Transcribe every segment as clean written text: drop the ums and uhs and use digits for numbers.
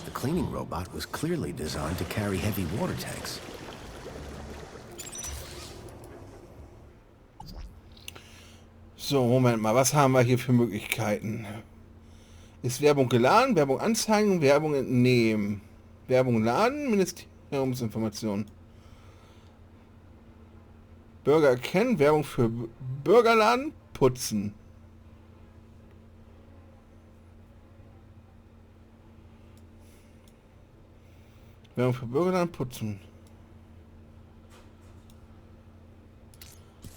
The cleaning robot was clearly designed to carry heavy water tanks. So, Moment mal, was haben wir hier für Möglichkeiten? Ist Werbung geladen, Werbung anzeigen, Werbung entnehmen. Werbung laden, Ministeriumsinformationen. Bürger erkennen, Werbung für Bürgerladen, putzen. Werbung für Bürgerladen, putzen.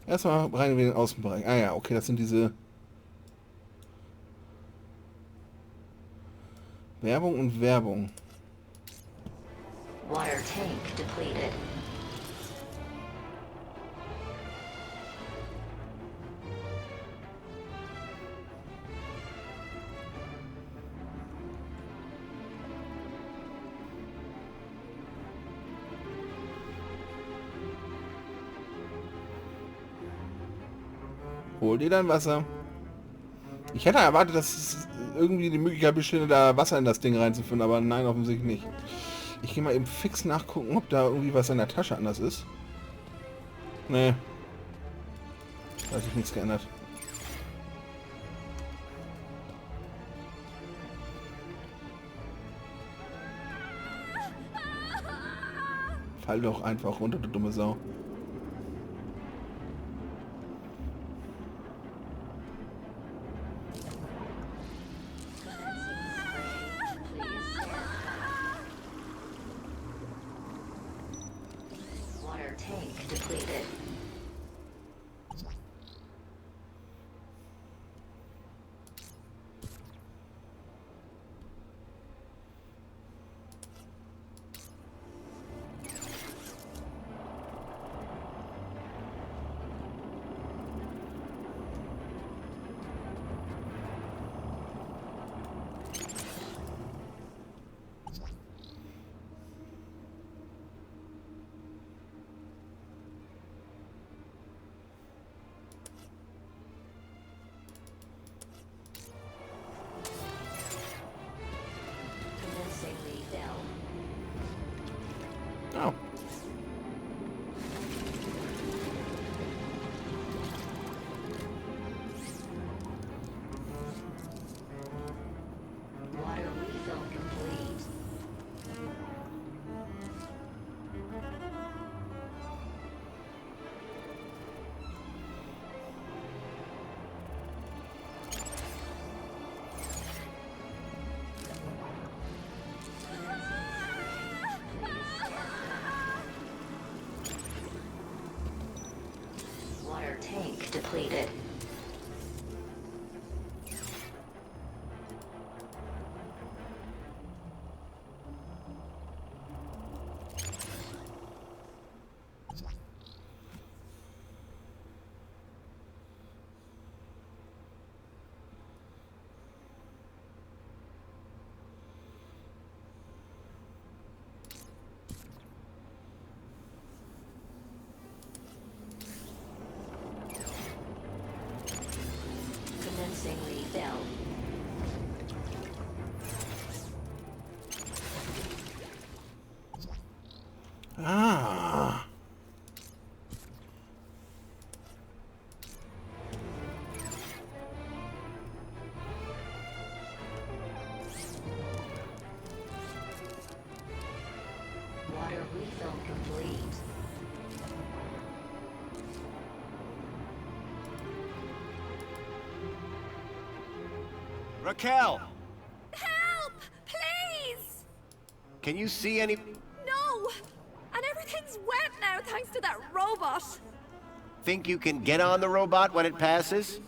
Erstmal rein in den Außenbereich. Ah ja, okay, das sind diese Werbung und Werbung. Water tank depleted. Hol dir dein Wasser. Ich hätte erwartet, dass es irgendwie die Möglichkeit besteht, da Wasser in das Ding reinzuführen, aber nein, offensichtlich nicht. Ich gehe mal eben fix nachgucken, ob da irgendwie was in der Tasche anders ist. Nee. Da hat sich nichts geändert. Fall doch einfach runter, du dumme Sau. Oh. Water refill complete. Water tank depleted. Commencing refill. Ah. Water refill complete. Raquel, Help! Please! can you see any... No! And everything's wet now thanks to that robot. Think you can get on the robot when it passes?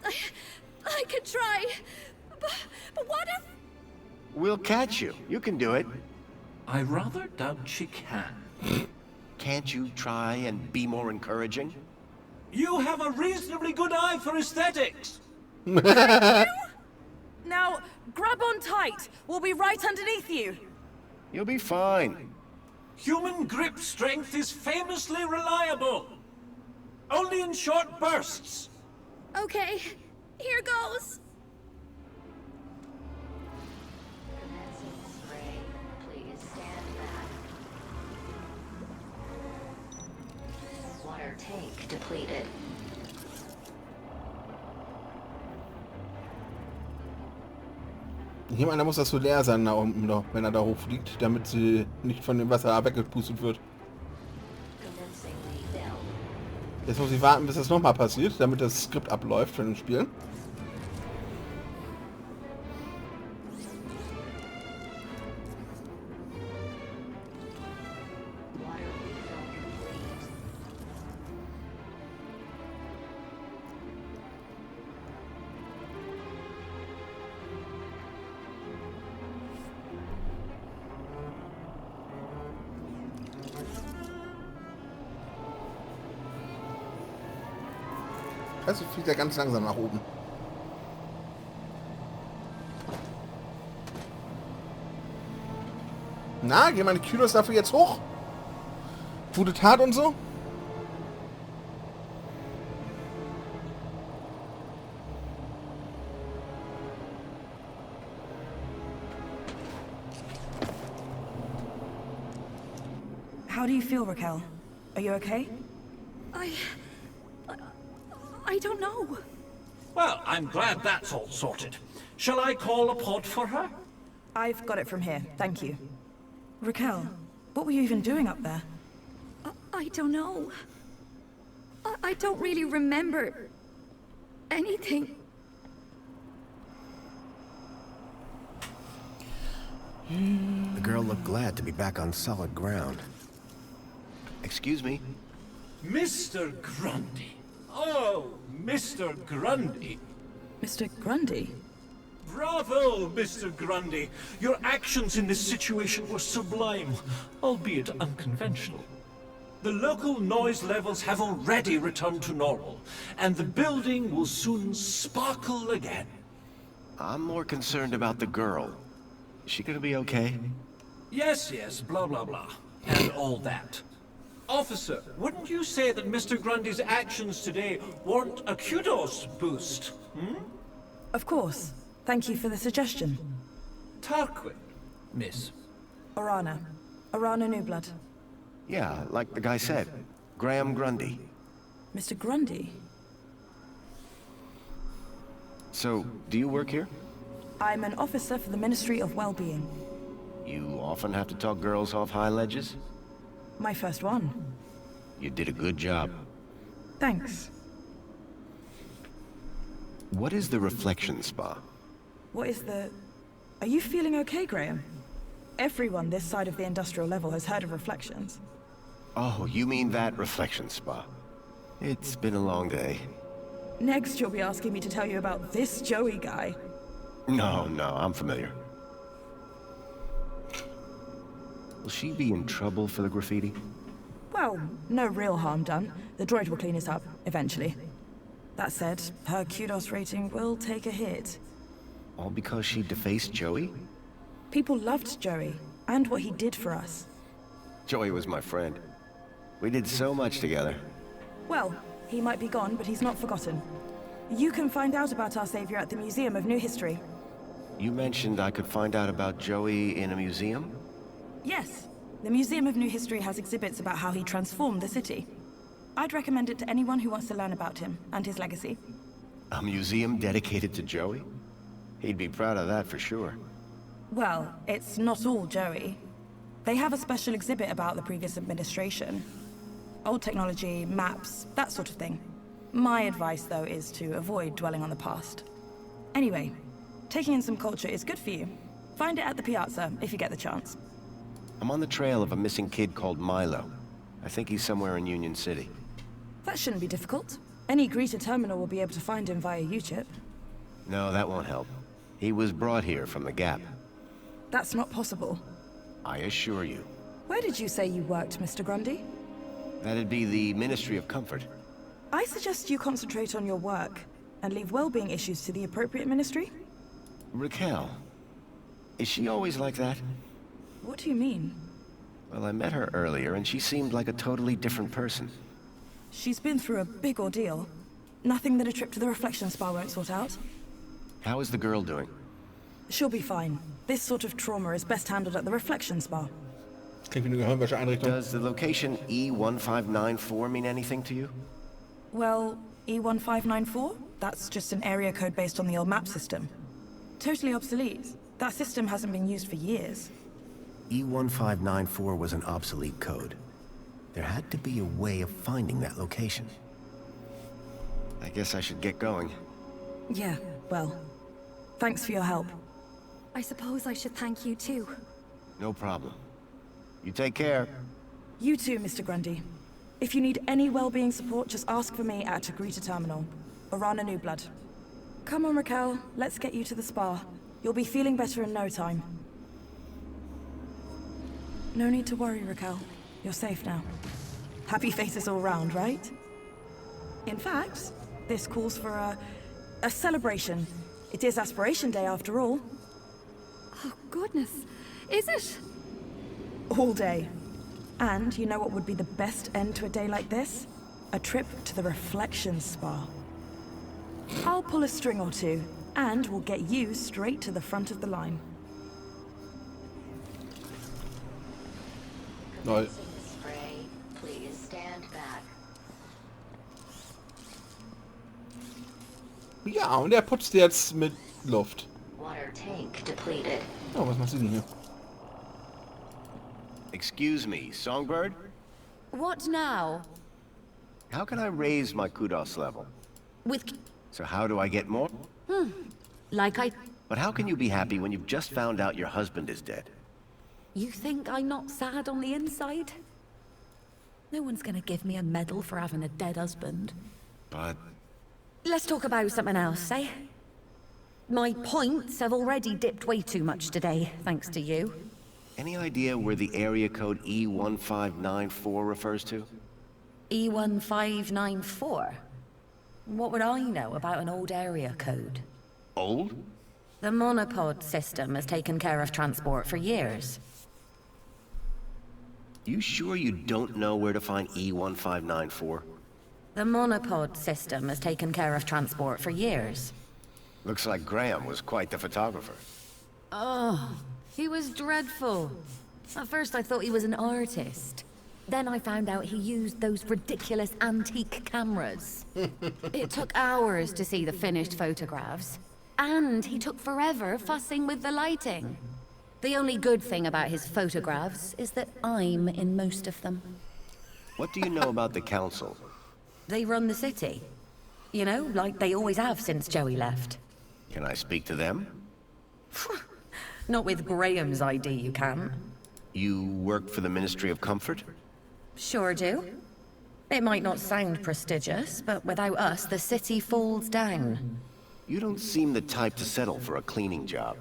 I could try. But what if... We'll catch you. You can do it. I rather doubt she can. Can't you try and be more encouraging? You have a reasonably good eye for aesthetics. Now, grab on tight. We'll be right underneath you. You'll be fine. Human grip strength is famously reliable. Only in short bursts. Okay, here goes. Tank depleted. Ich nehme an, da muss das so leer sein da unten noch, wenn er da hochfliegt, damit sie nicht von dem Wasser weggepustet wird. Commencing refill. Jetzt muss ich warten, bis das nochmal passiert, damit das Skript abläuft von dem Spiel. Water refill complete. Also fliegt er ganz langsam nach oben. Na, gehen meine Kilos dafür jetzt hoch? Gute Tat und so? How do you feel, Raquel? Are you okay? I don't know. Well, I'm glad that's all sorted. Shall I call a pod for her? I've got it from here, thank you. Raquel, what were you even doing up there? I don't know. I don't really remember anything. The girl looked glad to be back on solid ground. Excuse me? Mr. Grundy. Oh, Mr. Grundy. Mr. Grundy? Bravo, Mr. Grundy. Your actions in this situation were sublime, albeit unconventional. The local noise levels have already returned to normal, and the building will soon sparkle again. I'm more concerned about the girl. Is she gonna be okay? Yes, blah, blah, blah, and all that. Officer, wouldn't you say that Mr. Grundy's actions today warrant a kudos boost? Of course. Thank you for the suggestion. Tarquin, miss. Orana. Orana Newblood. Yeah, like the guy said. Graham Grundy. Mr. Grundy? So, do you work here? I'm an officer for the Ministry of Well-Being. You often have to talk girls off high ledges? My first one. You did a good job. Thanks. What is the reflection spa? What is the... Are you feeling okay, Graham? Everyone this side of the industrial level has heard of reflections. Oh, you mean that reflection spa. It's been a long day. Next, you'll be asking me to tell you about this Joey guy. No, I'm familiar. Will she be in trouble for the graffiti? Well, no real harm done. The droid will clean it up, eventually. That said, her kudos rating will take a hit. All because she defaced Joey? People loved Joey, and what he did for us. Joey was my friend. We did so much together. Well, he might be gone, but he's not forgotten. You can find out about our savior at the Museum of New History. You mentioned I could find out about Joey in a museum? Yes. The Museum of New History has exhibits about how he transformed the city. I'd recommend it to anyone who wants to learn about him and his legacy. A museum dedicated to Joey? He'd be proud of that for sure. Well, it's not all Joey. They have a special exhibit about the previous administration. Old technology, maps, that sort of thing. My advice, though, is to avoid dwelling on the past. Anyway, taking in some culture is good for you. Find it at the piazza, if you get the chance. I'm on the trail of a missing kid called Milo. I think he's somewhere in Union City. That shouldn't be difficult. Any greeter terminal will be able to find him via U-chip. No, that won't help. He was brought here from the Gap. That's not possible. I assure you. Where did you say you worked, Mr. Grundy? That'd be the Ministry of Comfort. I suggest you concentrate on your work and leave well-being issues to the appropriate ministry. Raquel. Is she always like that? What do you mean? Well, I met her earlier and she seemed like a totally different person. She's been through a big ordeal. Nothing that a trip to the reflection spa won't sort out. How is the girl doing? She'll be fine. This sort of trauma is best handled at the reflection spa. Klingt wie eine Gehirnwäscheeinrichtung. Does the location E1594 mean anything to you? Well, E1594? That's just an area code based on the old map system. Totally obsolete. That system hasn't been used for years. E1594 was an obsolete code. There had to be a way of finding that location. I guess I should get going. Yeah, well, thanks for your help. I suppose I should thank you too. No problem. You take care. You too, Mr. Grundy. If you need any well-being support, just ask for me at Agrita Terminal, or on a New Blood. Come on, Raquel, let's get you to the spa. You'll be feeling better in no time. No need to worry, Raquel. You're safe now. Happy faces all round, right? In fact, this calls for a celebration. It is Aspiration Day after all. Oh, goodness. Is it? All day. And you know what would be the best end to a day like this? A trip to the Reflection Spa. I'll pull a string or two, and we'll get you straight to the front of the line. Lol. Commencing the spray. Please stand back. Ja, und er putzt jetzt mit Luft. Water tank depleted. Oh, was machst du denn hier? Excuse me, Songbird? What now? How can I raise my kudos level? With... So how do I get more? like I... But how can you be happy when you've just found out your husband is dead? You think I'm not sad on the inside? No one's gonna give me a medal for having a dead husband. But... Let's talk about something else, eh? My points have already dipped way too much today, thanks to you. Any idea where the area code E1594 refers to? E1594? What would I know about an old area code? Old? The monopod system has taken care of transport for years. You sure you don't know where to find E1594? The monopod system has taken care of transport for years. Looks like Graham was quite the photographer. Oh, he was dreadful. At first I thought he was an artist. Then I found out he used those ridiculous antique cameras. It took hours to see the finished photographs. And he took forever fussing with the lighting. The only good thing about his photographs is that I'm in most of them. What do you know about the council? They run the city. You know, like they always have since Joey left. Can I speak to them? Not with Graham's ID, you can't. You work for the Ministry of Comfort? Sure do. It might not sound prestigious, but without us, the city falls down. You don't seem the type to settle for a cleaning job.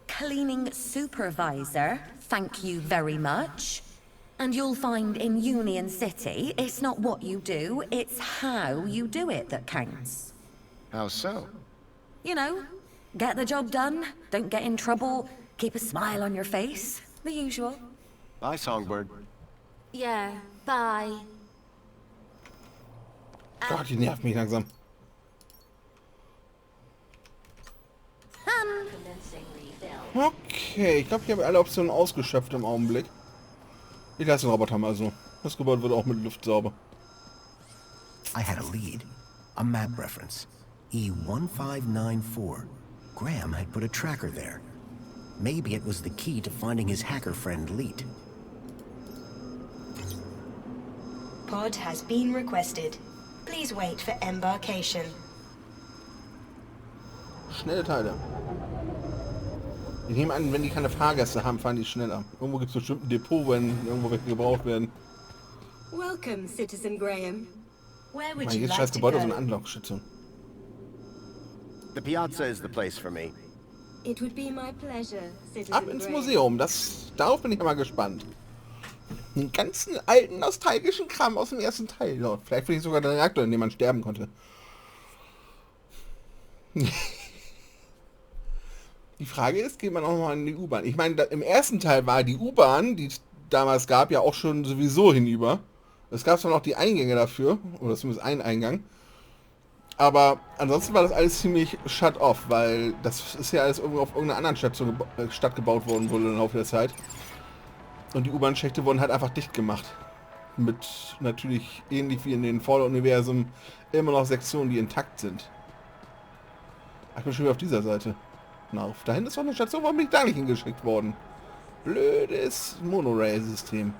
Cleaning supervisor, thank you very much. And you'll find in Union City, it's not what you do, it's how you do it that counts. How so? You know, get the job done, don't get in trouble, keep a smile on your face, the usual. Bye, Songbird. Yeah, bye. Gott, die nervt mich langsam. Commencing refill. Okay, ich glaube, ich habe alle Optionen ausgeschöpft im Augenblick. Ich lasse den Roboter mal so. Das Gebäude wird auch mit Luft sauber. I had a lead. A map reference. E1594. Graham had put a tracker there. Maybe it was the key to finding his hacker friend, Leet. Pod has been requested. Please wait for embarkation. Schnelle Teile. Ich nehme an, wenn die keine Fahrgäste haben, fahren die schneller. Irgendwo gibt es bestimmt ein Depot, wenn irgendwo welche gebraucht werden. Welcome, Citizen Graham. Where would Mein, you jetzt like scheiß to Gebäude so go? eine Anlockschütze. The piazza is the place for me. It would be my pleasure, Citizen Ab ins Graham. Museum. Darauf bin ich mal gespannt. Den ganzen alten, nostalgischen Kram aus dem ersten Teil. Ja, vielleicht finde ich sogar den Reaktor, in dem man sterben konnte. Die Frage ist, geht man auch noch mal in die U-Bahn? Ich meine, im ersten Teil war die U-Bahn, die es damals gab, ja auch schon sowieso hinüber. Es gab zwar noch die Eingänge dafür, oder zumindest einen Eingang. Aber ansonsten war das alles ziemlich shut off, weil das ist ja alles irgendwo auf irgendeiner anderen Stadt gebaut worden wurde im Laufe der Zeit. Und die U-Bahn-Schächte wurden halt einfach dicht gemacht. Mit natürlich, ähnlich wie in den Fallout-Universum, immer noch Sektionen, die intakt sind. Ach, ich bin schon wieder auf dieser Seite. Na, da hinten ist doch eine Station, warum bin ich da nicht hingeschickt worden? Blödes Monorail-System.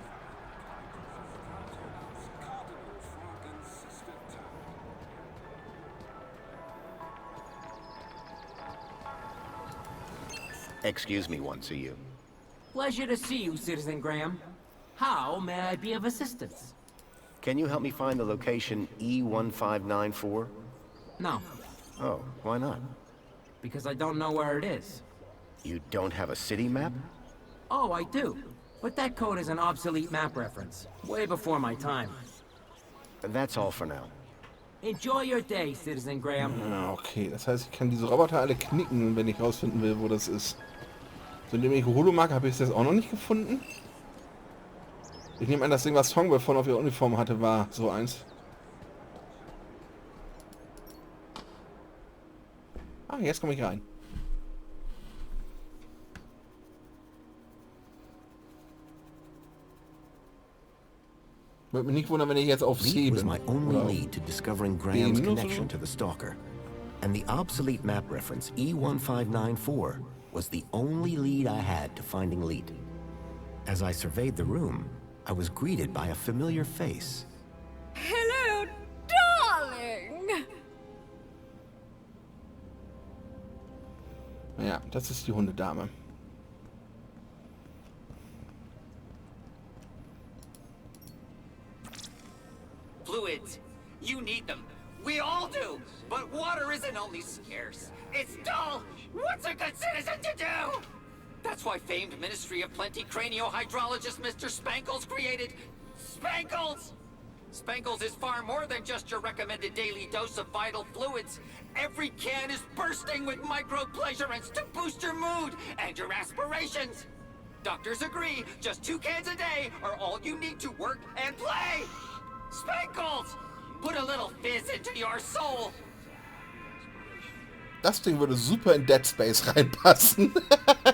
Excuse me once, are you? Pleasure to see you, Citizen Graham. How may I be of assistance? Can you help me find the location E1594? No, Oh, why not? because I don't know where it is. You don't have a city map? Oh, I do. But that code is an obsolete map reference. Way before my time. That's all for now. Enjoy your day, Citizen Graham. Ja, okay, das heißt, ich kann diese Roboter alle knicken, wenn ich rausfinden will, wo das ist. So, indem ich Holomark habe ich das auch noch nicht gefunden. Ich nehme an, das Ding, was Songbird von auf ihrer Uniform hatte, war so eins. Ah, jetzt komme ich rein. Würde mich nicht wundern, wenn ich jetzt auf Lead C was bin. my only Oder lead to discovering Graham's Minos connection to the stalker. And the obsolete map reference E1594 was the only lead I had to finding Lead. As I surveyed the room, I was greeted by a familiar face. Hello, darling! Ja, das ist die Hundedame. Fluids. You need them. We all do. But water isn't only scarce. It's dull. What's a good citizen to do? That's why famed Ministry of Plenty craniohydrologist Mr. Spankles created Spankles! Spankles is far more than just your recommended daily dose of vital fluids. Every can is bursting with micro-pleasurants to boost your mood and your aspirations. Doctors agree, just 2 cans a day are all you need to work and play. Spankles! Put a little fizz into your soul. Das Ding würde super in Dead Space reinpassen.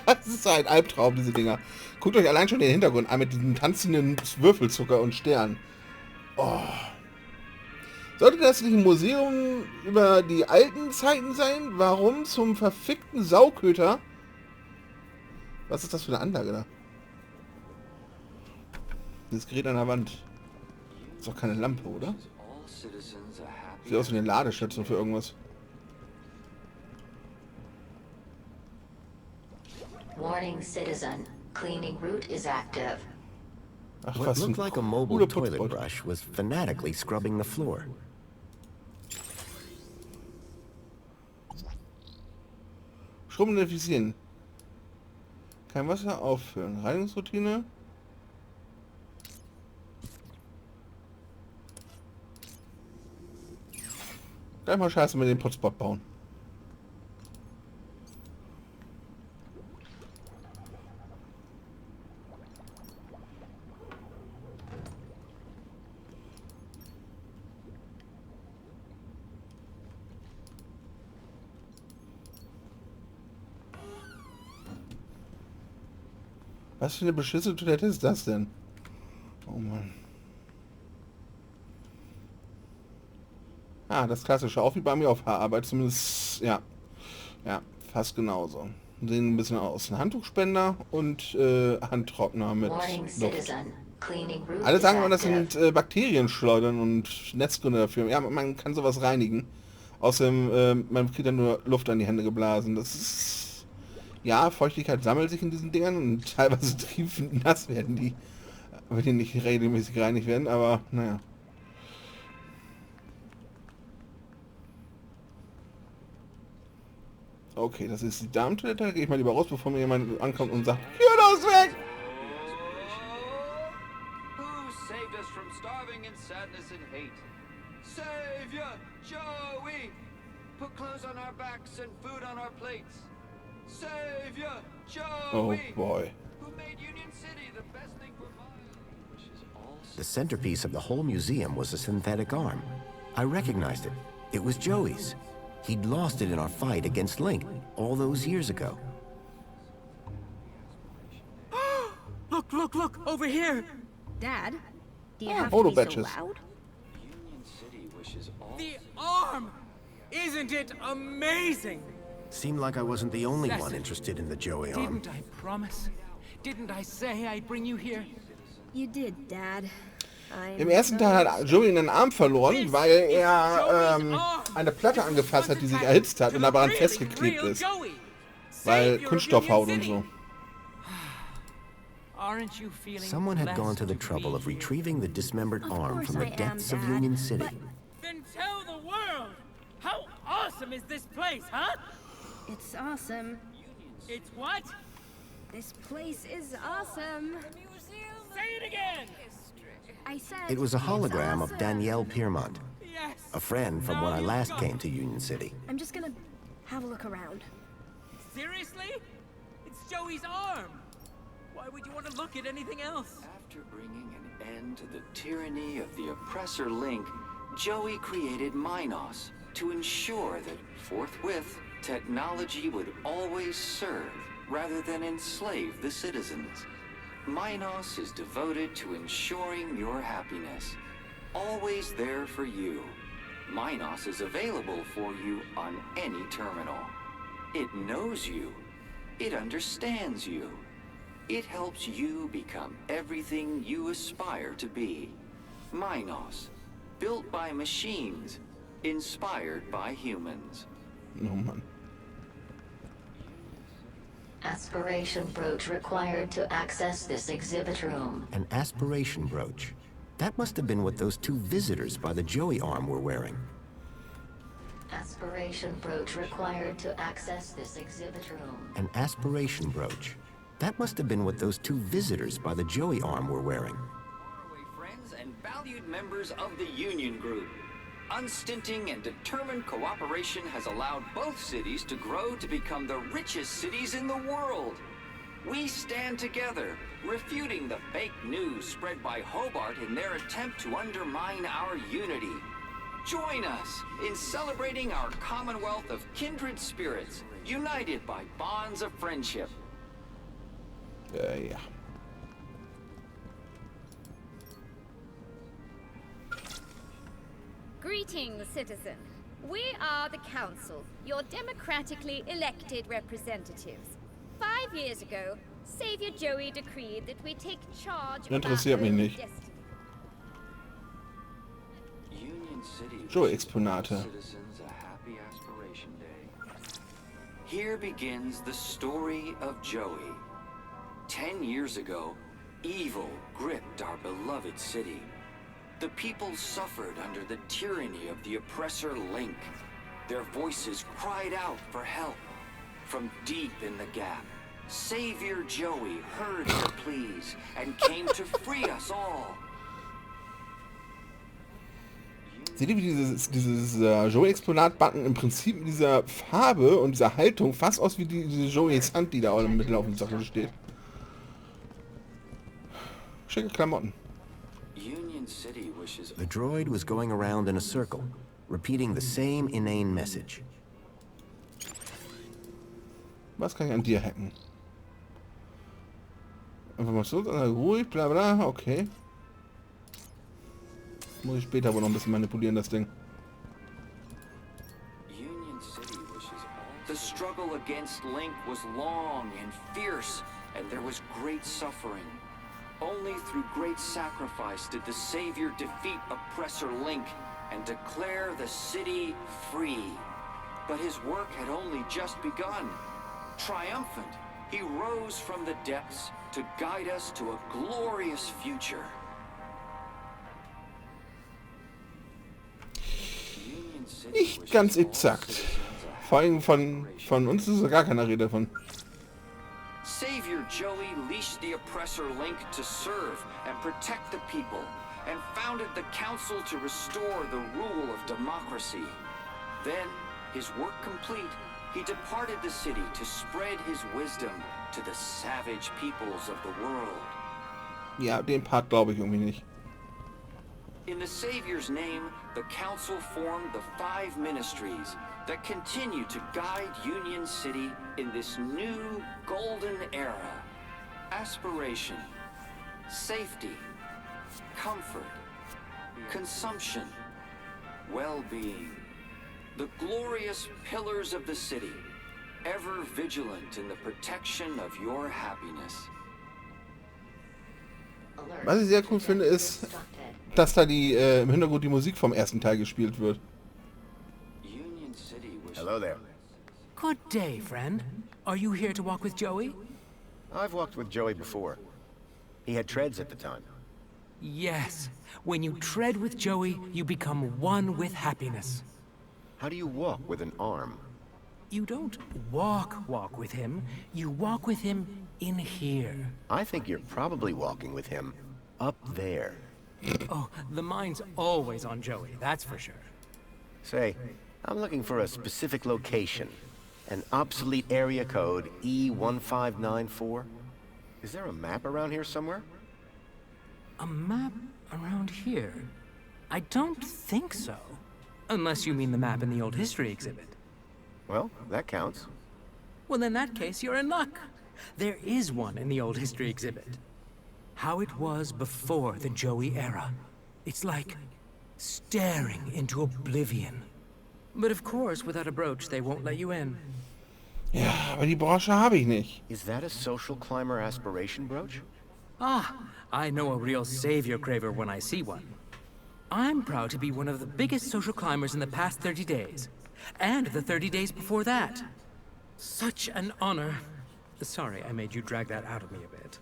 Das ist ein Albtraum, diese Dinger. Guckt euch allein schon den Hintergrund an mit diesem tanzenden Würfelzucker und Stern. Oh. Sollte das nicht ein Museum über die alten Zeiten sein? Warum zum verfickten Sauköter? Was ist das für eine Anlage da? Dieses Gerät an der Wand. Ist doch keine Lampe, oder? Sieht aus wie eine Ladestation für irgendwas. Warning, citizen. Cleaning route is active. Ach, What was looked ein like a mobile cooler toilet Putzbot. brush was fanatically scrubbing the floor. Schrubben identifizieren. Kein Wasser auffüllen. Reinigungsroutine. Gleich mal Scheiße mit dem Putzbot bauen. Was für eine beschissene Toilette ist das denn? Oh Mann. Ah, das klassische. Auch wie bei mir auf Haararbeit. Zumindest, ja. Ja, fast genauso. Sehen ein bisschen aus. Ein Handtuchspender und Handtrockner mit Warning, Luft. citizen. Cleaning route Alle is sagen immer, das active. sind Bakterienschleudern und Netzgründe dafür. Ja, man kann sowas reinigen. Außerdem, man kriegt dann nur Luft an die Hände geblasen. Das ist... Ja, Feuchtigkeit sammelt sich in diesen Dingern und teilweise triefend nass werden die, wenn die nicht regelmäßig gereinigt werden, aber naja. Okay, das ist die Damentoilette. Da gehe ich mal lieber raus, bevor mir jemand ankommt und sagt, hier, los, weg! Who saved us from starving in sadness and hate? Savior, Joey! Put clothes on our backs and food on our plates. Savior, Oh Joey! boy. Who made Union City the best thing for miles? The centerpiece of the whole museum was a synthetic arm. I recognized it. It was Joey's. He'd lost it in our fight against Link all those years ago. Look, Look, look, over here! Dad, do you Oh, have photo to be batches. so loud? The arm! Isn't it amazing? Seemed like I wasn't the only one interested in the Joey arm. Didn't I promise? Didn't I say I'd bring you here? You did, Dad. Im ersten Teil hat Joey einen Arm verloren, weil er eine Platte angefasst hat, die sich erhitzt hat und daran festgeklebt ist. Weil Kunststoffhaut und so. Someone had gone to the trouble of retrieving the dismembered arm from the depths of Union City. Then tell the world! How awesome is this place, huh? It's awesome. It's what? This place is awesome. Say it again! I said It was a it's hologram awesome. of Danielle Piermont, Yes! a friend from when I last came to Union City. I'm just gonna have a look around. Seriously? It's Joey's arm! Why would you want to look at anything else? After bringing an end to the tyranny of the oppressor Link, Joey created Minos to ensure that forthwith technology would always serve rather than enslave the citizens. Minos is devoted to ensuring your happiness, always there for you. Minos is available for you on any terminal. It knows you. It understands you. It helps you become everything you aspire to be. Minos, built by machines, inspired by humans. Oh Mann. Aspiration brooch required to access this exhibit room. An aspiration brooch. That must have been what those two visitors by the Joey arm were wearing. Aspiration brooch required to access this exhibit room. An aspiration brooch. That must have been what those two visitors by the Joey arm were wearing. Faraway friends and valued members of the Union Group. Unstinting and determined cooperation has allowed both cities to grow to become the richest cities in the world. We stand together, refuting the fake news spread by Hobart in their attempt to undermine our unity. Join us in celebrating our commonwealth of kindred spirits, united by bonds of friendship. Ja. Greetings, citizen. We are the Council, your democratically elected representatives. 5 years ago, Savior Joey decreed that we take charge of our Interessiert mich own nicht. destiny. Union City Joey-Exponate. citizens a happy aspiration day. Here begins the story of Joey. 10 years ago, evil gripped our beloved city. The people suffered under the tyranny of the oppressor Link. Their voices cried out for help. From deep in the gap, Savior Joey heard their pleas and came to free us all. Seht ihr, wie dieses Joey-Exponat-Button im Prinzip mit dieser Farbe und dieser Haltung fast aus wie diese Joeys Hand, die da im Mittel auf dem Sache steht. Schicke Klamotten. The droid was going around in a circle, repeating the same inane message. Was kann ich an dir hacken? Information, ruhig, bla bla, okay. Muss ich später aber noch ein bisschen manipulieren, das Ding. The struggle against Link was long and fierce, and there was great suffering. Only through great sacrifice did the Savior defeat oppressor Link and declare the city free. But his work had only just begun. Triumphant, he rose from the depths to guide us to a glorious future. Nicht ganz exakt. Vor allem von uns ist gar keine Rede von. Savior Joey leashed the oppressor Link to serve and protect the people, and founded the council to restore the rule of democracy. Then, his work complete, he departed the city to spread his wisdom to the savage peoples of the world. Ja, den Part glaube ich irgendwie nicht. In the Savior's name, the council formed the 5 ministries that continue to guide Union City in this new golden era. Aspiration, safety, comfort, consumption, well-being. The glorious pillars of the city, ever vigilant in the protection of your happiness. Was ich sehr cool finde, ist, dass da im Hintergrund die Musik vom ersten Teil gespielt wird. Hello there. Good day, friend. Are you here to walk with Joey? I've walked with Joey before. He had treads at the time. Yes. When you tread with Joey, you become one with happiness. How do you walk with an arm? You don't walk with him. You walk with him in here. I think you're probably walking with him up there. Oh, the mind's always on Joey, that's for sure. Say, I'm looking for a specific location. An obsolete area code E1594. Is there a map around here somewhere? A map around here? I don't think so. Unless you mean the map in the old history exhibit. Well, that counts. Well, in that case, you're in luck. There is one in the old history exhibit. How it was before the Joey era. It's like staring into oblivion. But of course, without a brooch, they won't let you in. Ja, aber die Brosche habe ich nicht. Is that a social climber aspiration brooch? Ah, I know a real savior craver when I see one. I'm proud to be one of the biggest social climbers in the past 30 days. And the 30 days before that. Such an honor. Sorry, I made you drag that out of me a bit.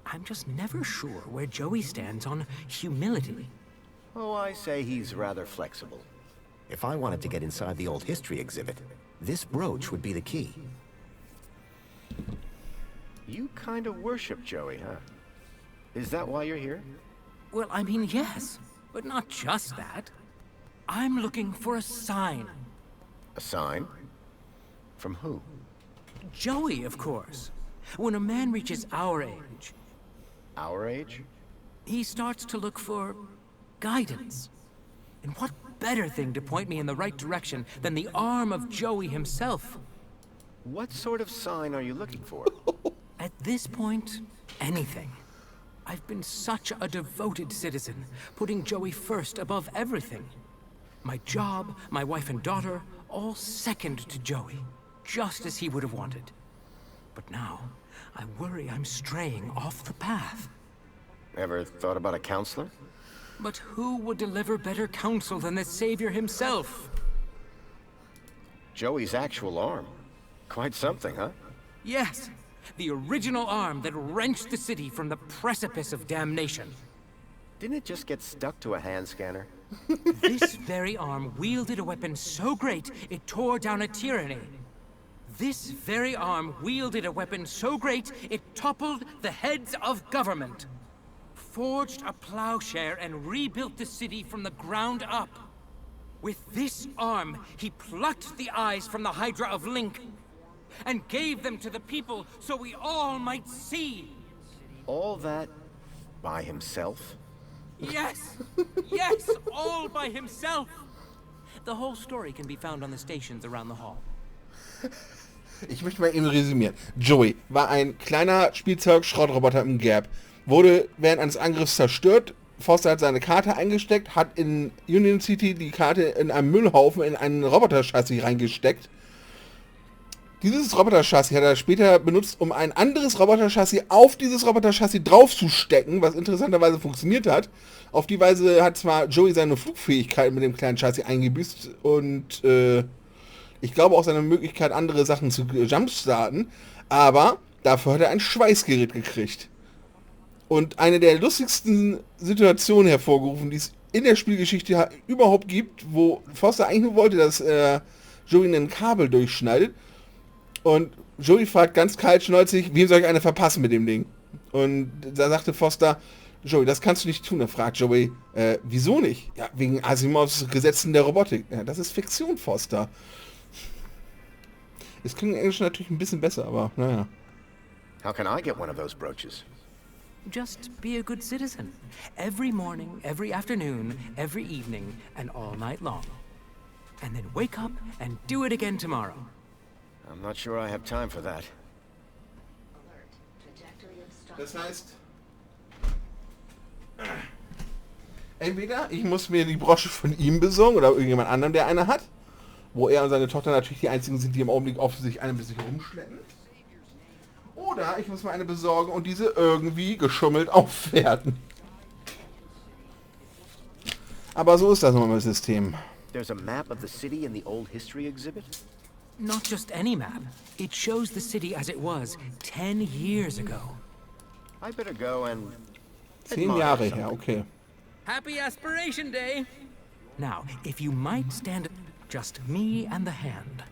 I'm just never sure where Joey stands on humility. Oh, I say he's rather flexible. If I wanted to get inside the old history exhibit, this brooch would be the key. You kind of worship Joey, huh? Is that why you're here? Well, I mean, yes, but not just that. I'm looking for a sign. A sign? From who? Joey, of course. When a man reaches our age... Our age? He starts to look for guidance. And what better thing to point me in the right direction than the arm of Joey himself? What sort of sign are you looking for? At this point, anything. I've been such a devoted citizen, putting Joey first above everything. My job, my wife and daughter, all second to Joey, just as he would have wanted. But now, I worry I'm straying off the path. Ever thought about a counselor? But who would deliver better counsel than the Savior himself? Joey's actual arm. Quite something, huh? Yes, the original arm that wrenched the city from the precipice of damnation. Didn't it just get stuck to a hand scanner? This very arm wielded a weapon so great it tore down a tyranny. This very arm wielded a weapon so great it toppled the heads of government. Forged a plowshare and rebuilt the city from the ground up. With this arm, he plucked the eyes from the Hydra of Link and gave them to the people so we all might see. All that by himself? Yes! Yes! All by himself! The whole story can be found on the stations around the hall. Ich möchte mal eben resümieren. Joey war ein kleiner Spielzeug-Schrottroboter im Gap. Wurde während eines Angriffs zerstört. Foster hat seine Karte eingesteckt, hat in Union City die Karte in einem Müllhaufen in ein Roboter-Chassis reingesteckt. Dieses Roboter-Chassis hat er später benutzt, um ein anderes Roboter-Chassis auf dieses Roboter-Chassis draufzustecken, was interessanterweise funktioniert hat. Auf die Weise hat zwar Joey seine Flugfähigkeit mit dem kleinen Chassis eingebüßt und ich glaube auch seine Möglichkeit, andere Sachen zu jumpstarten, aber dafür hat er ein Schweißgerät gekriegt. Und eine der lustigsten Situationen hervorgerufen, die es in der Spielgeschichte überhaupt gibt, wo Foster eigentlich nur wollte, dass Joey ein Kabel durchschneidet. Und Joey fragt ganz kaltschnäuzig, wem soll ich eine verpassen mit dem Ding? Und da sagte Foster, Joey, das kannst du nicht tun. Da fragt Joey, wieso nicht? Ja, wegen Asimovs Gesetzen der Robotik. Ja, das ist Fiktion, Foster. Es klingt im Englischen natürlich ein bisschen besser, aber naja. How can I get one of those brooches? Just be a good citizen. Every morning, every afternoon, every evening, and all night long. And then wake up and do it again tomorrow. I'm not sure I have time for that. Das heißt, Entweder ich muss mir die Brosche von ihm besorgen oder irgendjemand anderem, der eine hat, wo er und seine Tochter natürlich die einzigen sind, die im Augenblick offensichtlich eine mit sich rumschleppen. Oder ich muss mir eine besorgen und diese irgendwie geschummelt aufwerten. Aber so ist das nun mal im System. There's a map of the city in the old history exhibit? Not just any map. It shows the city as it was 10 years ago. I better go and 10 Jahre her, okay. Happy Aspiration Day! Now, if you might stand... Just me and the hand.